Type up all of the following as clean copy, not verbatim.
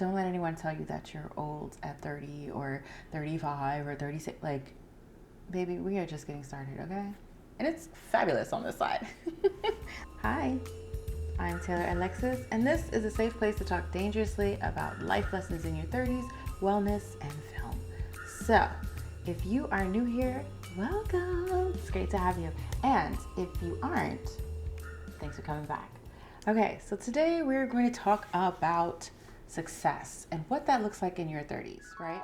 Don't let anyone tell you that you're old at 30 or 35 or 36. Like, baby, we are just getting started, okay? And it's fabulous on this side. Hi, I'm Taylor-Alexis, and this is a safe place to talk dangerously about life lessons in your 30s, wellness, and film. So, if you are new here, welcome. It's great to have you. And if you aren't, thanks for coming back. Okay, so today we're going to talk about success and what that looks like in your 30s, right?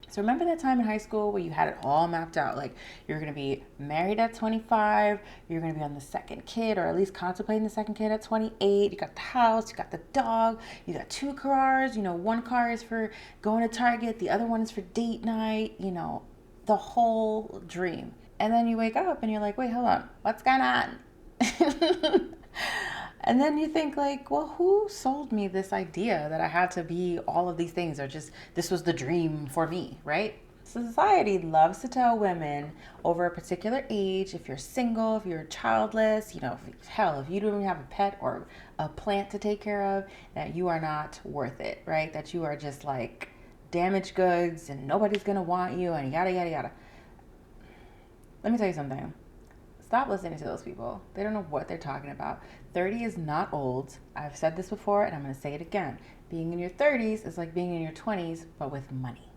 So remember that time in high school where you had it all mapped out, like you're going to be married at 25, you're going to be on the second kid, or at least contemplating the second kid at 28, you got the house, you got the dog, you got two cars, one car is for going to Target, the other one is for date night, the whole dream. And then you wake up and you're like, wait, hold on, what's going on? And then you think like, well, who sold me this idea that I had to be all of these things, or just this was the dream for me, right? Society loves to tell women over a particular age, if you're single, if you're childless, hell, if you don't even have a pet or a plant to take care of, that you are not worth it, right? That you are just like damaged goods and nobody's gonna want you and yada, yada, yada. Let me tell you something. Stop listening to those people. They don't know what they're talking about. 30 is not old. I've said this before and I'm going to say it again. Being in your 30s is like being in your 20s, but with money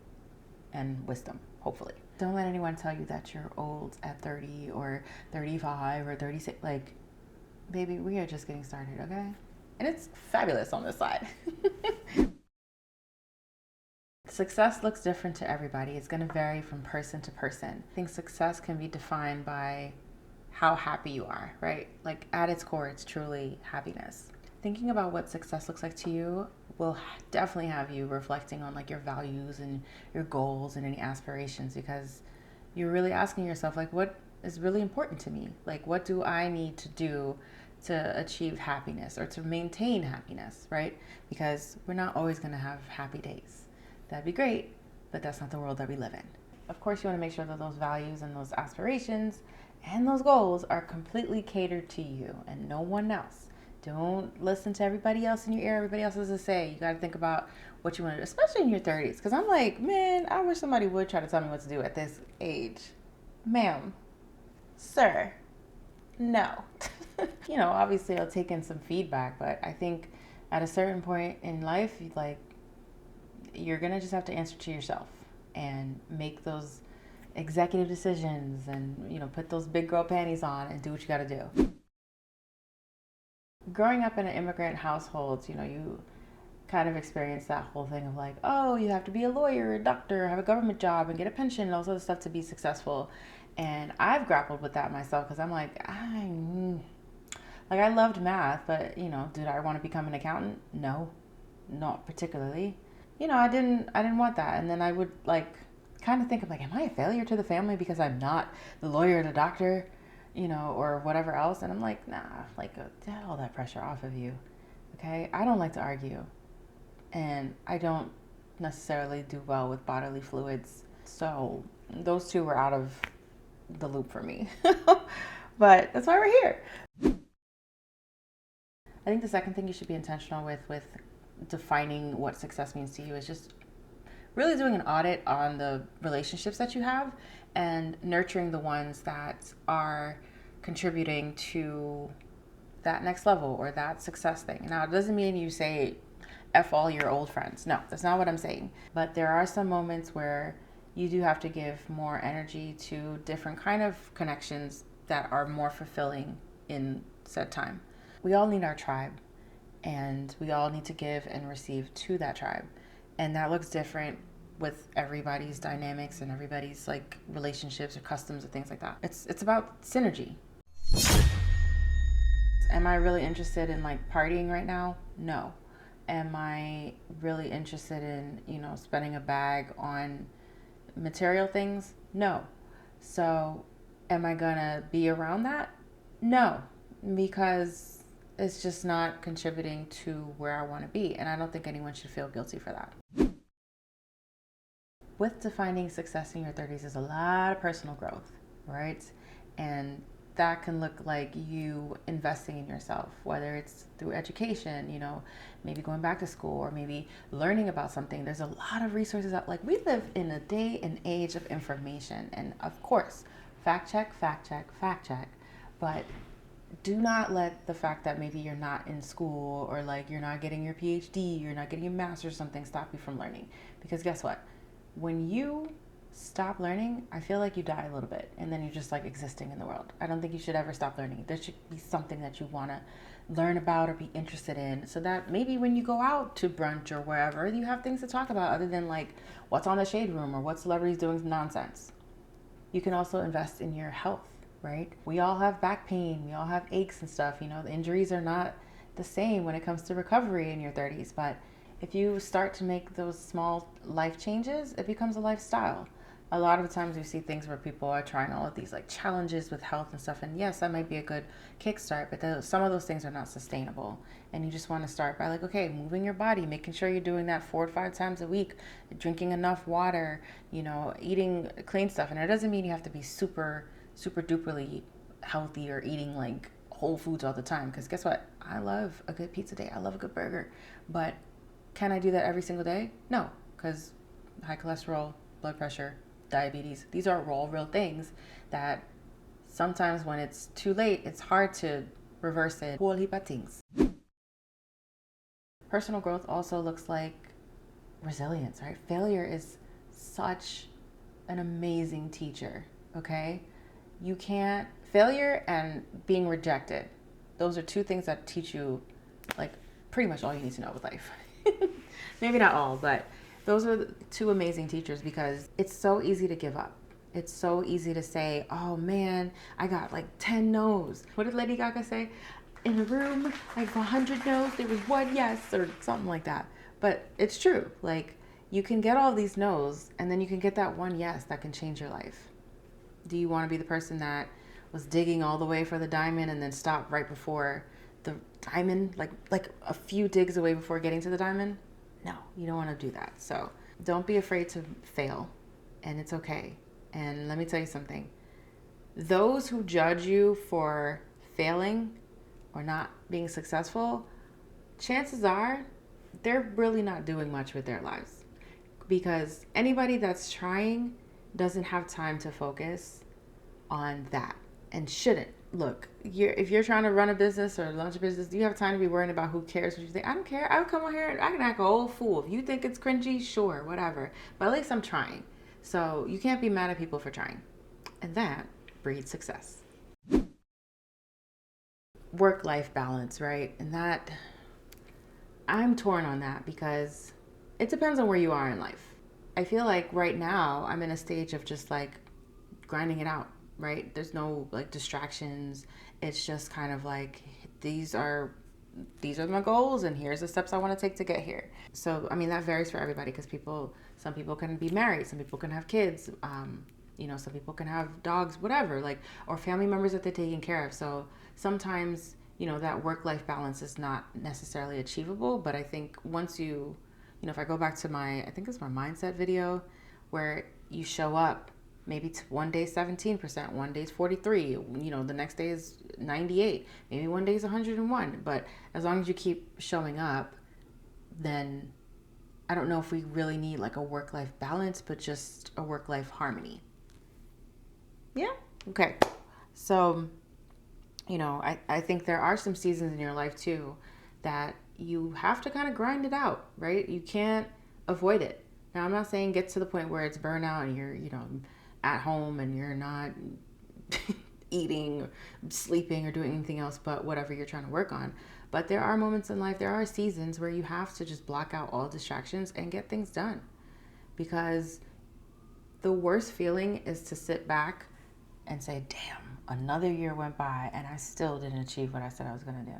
and wisdom, hopefully. Don't let anyone tell you that you're old at 30 or 35 or 36. Like, baby, we are just getting started, okay? And it's fabulous on this side. Success looks different to everybody. It's going to vary from person to person. I think success can be defined by how happy you are, right? Like at its core, it's truly happiness. Thinking about what success looks like to you will definitely have you reflecting on like your values and your goals and any aspirations, because you're really asking yourself like, what is really important to me? Like, what do I need to do to achieve happiness or to maintain happiness, right? Because we're not always going to have happy days. That'd be great, but that's not the world that we live in. Of course, you want to make sure that those values and those aspirations and those goals are completely catered to you and no one else. Don't listen to everybody else in your ear. Everybody else has to say. You got to think about what you want to do, especially in your 30s. Because I'm like, man, I wish somebody would try to tell me what to do at this age. Ma'am, sir, no. Obviously I'll take in some feedback, but I think at a certain point in life, you're going to just have to answer to yourself and make those executive decisions and put those big girl panties on and do what you got to do. Growing up in an immigrant household, you kind of experience that whole thing of like, oh, you have to be a lawyer, a doctor, have a government job and get a pension and all this other stuff to be successful. And I've grappled with that myself because I'm like, I loved math, but did I want to become an accountant? No, not particularly. I didn't want that. And then I would like kind of think of like, am I a failure to the family because I'm not the lawyer or the doctor, or whatever else? And I'm like, nah, like get all that pressure off of you. Okay. I don't like to argue and I don't necessarily do well with bodily fluids. So those two were out of the loop for me, but that's why we're here. I think the second thing you should be intentional with defining what success means to you is just really doing an audit on the relationships that you have and nurturing the ones that are contributing to that next level or that success thing. Now, it doesn't mean you say F all your old friends. No, that's not what I'm saying. But there are some moments where you do have to give more energy to different kind of connections that are more fulfilling in said time. We all need our tribe, and we all need to give and receive to that tribe. And that looks different with everybody's dynamics and everybody's like relationships or customs or things like that. It's about synergy. Am I really interested in like partying right now? No. Am I really interested in, spending a bag on material things? No. So am I gonna be around that? No, because it's just not contributing to where I want to be. And I don't think anyone should feel guilty for that. With defining success in your 30s is a lot of personal growth, right? And that can look like you investing in yourself, whether it's through education, maybe going back to school, or maybe learning about something. There's a lot of resources out. Like, we live in a day and age of information. And of course, fact check, fact check, fact check. But do not let the fact that maybe you're not in school, or like you're not getting your PhD, you're not getting your master's or something, stop you from learning. Because guess what? When you stop learning, I feel like you die a little bit, and then you're just like existing in the world. I don't think you should ever stop learning. There should be something that you want to learn about or be interested in, so that maybe when you go out to brunch or wherever, you have things to talk about other than like what's on the shade room or what celebrities doing nonsense. You can also invest in your health, right? We all have back pain, we all have aches and stuff. The injuries are not the same when it comes to recovery in your 30s, but if you start to make those small life changes, it becomes a lifestyle. A lot of times we see things where people are trying all of these like challenges with health and stuff, and yes, that might be a good kickstart, but some of those things are not sustainable. And you just want to start by like, okay, moving your body, making sure you're doing that 4 to 5 times a week, drinking enough water, eating clean stuff. And it doesn't mean you have to be super duperly healthy or eating like whole foods all the time, because guess what? I love a good pizza day, I love a good burger, but can I do that every single day? No, because high cholesterol, blood pressure, diabetes, these are all real things that sometimes when it's too late, it's hard to reverse it. Whole heap of things. Personal growth also looks like resilience, right? Failure is such an amazing teacher, okay? Failure and being rejected, those are 2 things that teach you like pretty much all you need to know with life. Maybe not all, but those are 2 amazing teachers, because it's so easy to give up. It's so easy to say, oh man, I got like 10 no's. What did Lady Gaga say? In a room, like 100 no's, there was 1 yes, or something like that. But it's true. Like, you can get all these no's, and then you can get that 1 yes that can change your life. Do you want to be the person that was digging all the way for the diamond and then stopped right before the diamond, like a few digs away before getting to the diamond? No, you don't want to do that. So don't be afraid to fail, and it's okay. And let me tell you something. Those who judge you for failing or not being successful, chances are they're really not doing much with their lives, because anybody that's trying doesn't have time to focus on that, and shouldn't. Look, if you're trying to run a business or launch a business, do you have time to be worrying about who cares what you think? I don't care. I would come on here and I can act a old fool. If you think it's cringy, sure, whatever. But at least I'm trying. So you can't be mad at people for trying. And that breeds success. Work-life balance, right? And that, I'm torn on that, because it depends on where you are in life. I feel like right now I'm in a stage of just like grinding it out. Right? There's no like distractions. It's just kind of like, these are my goals, and here's the steps I want to take to get here. So, I mean, that varies for everybody, because some people can be married, some people can have kids, some people can have dogs, whatever, like, or family members that they're taking care of. So sometimes, that work-life balance is not necessarily achievable. But I think once if I go back to I think it's my mindset video, where you show up, maybe one day 17%, one day is 43, the next day is 98, maybe one day is 101. But as long as you keep showing up, then I don't know if we really need like a work-life balance, but just a work-life harmony. Yeah. Okay. So, I think there are some seasons in your life too that you have to kind of grind it out, right? You can't avoid it. Now, I'm not saying get to the point where it's burnout and you're, at home and you're not eating, or sleeping, or doing anything else but whatever you're trying to work on. But there are moments in life, there are seasons where you have to just block out all distractions and get things done. Because the worst feeling is to sit back and say, damn, another year went by and I still didn't achieve what I said I was going to do.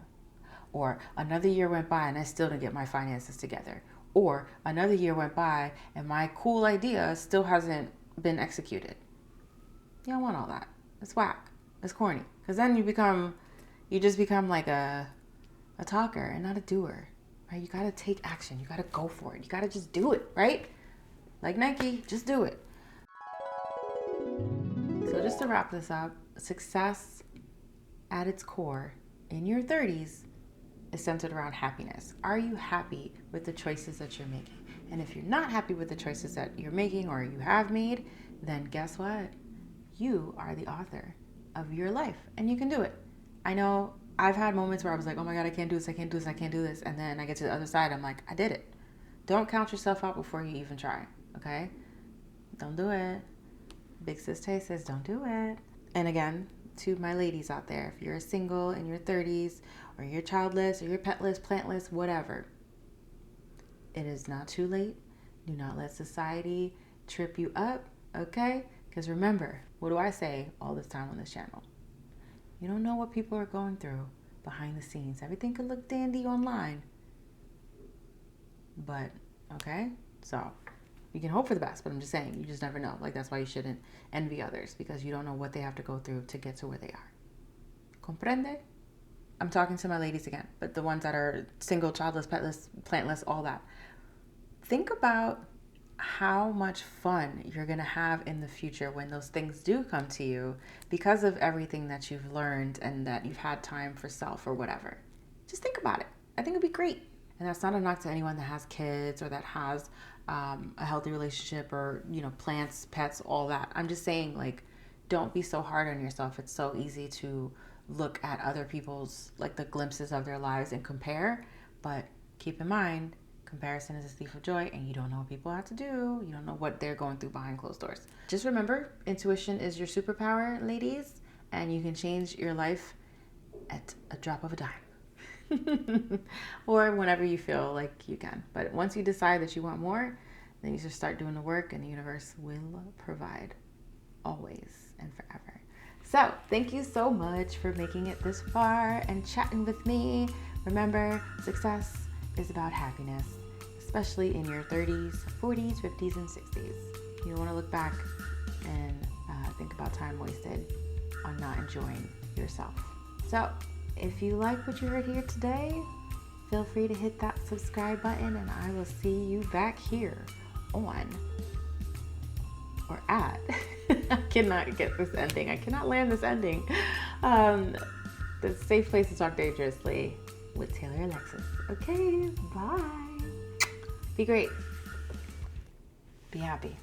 Or another year went by and I still didn't get my finances together. Or another year went by and my cool idea still hasn't been executed. You don't want all that. It's whack. It's corny. Because then you just become like a talker and not a doer, right? You got to take action. You got to go for it. You got to just do it, right? Like Nike, just do it. So just to wrap this up, success at its core in your 30s is centered around happiness. Are you happy with the choices that you're making? And if you're not happy with the choices that you're making or you have made, then guess what? You are the author of your life and you can do it. I know I've had moments where I was like, oh my God, I can't do this, I can't do this, I can't do this. And then I get to the other side, I'm like, I did it. Don't count yourself out before you even try, okay? Don't do it. Big Sis Tay says, don't do it. And again, to my ladies out there, if you're single in your 30s, or you're childless, or you're petless, plantless, whatever, it is not too late. Do not let society trip you up, okay? Because remember, what do I say all this time on this channel? You don't know what people are going through behind the scenes. Everything could look dandy online. But, okay? So, you can hope for the best, but I'm just saying, you just never know. Like, that's why you shouldn't envy others, because you don't know what they have to go through to get to where they are. Comprende? I'm talking to my ladies again, but the ones that are single, childless, petless, plantless, all that. Think about how much fun you're going to have in the future when those things do come to you because of everything that you've learned and that you've had time for self or whatever. Just think about it. I think it'd be great. And that's not a knock to anyone that has kids or that has a healthy relationship or, plants, pets, all that. I'm just saying, like, don't be so hard on yourself. It's so easy to look at other people's, like, the glimpses of their lives and compare. But keep in mind, comparison is a thief of joy, and you don't know what people have to do. You don't know what they're going through behind closed doors. Just remember, intuition is your superpower, ladies, and you can change your life at a drop of a dime. Or whenever you feel like you can. But once you decide that you want more, then you just start doing the work, and the universe will provide always and forever. So thank you so much for making it this far and chatting with me. Remember, success is about happiness, especially in your 30s, 40s, 50s, and 60s. You don't want to look back and think about time wasted on not enjoying yourself. So if you like what you heard here today, feel free to hit that subscribe button, and I will see you back here on or at I cannot get this ending. I cannot land this ending. The safe place to talk dangerously with Taylor-Alexis. Okay, bye. Be great. Be happy.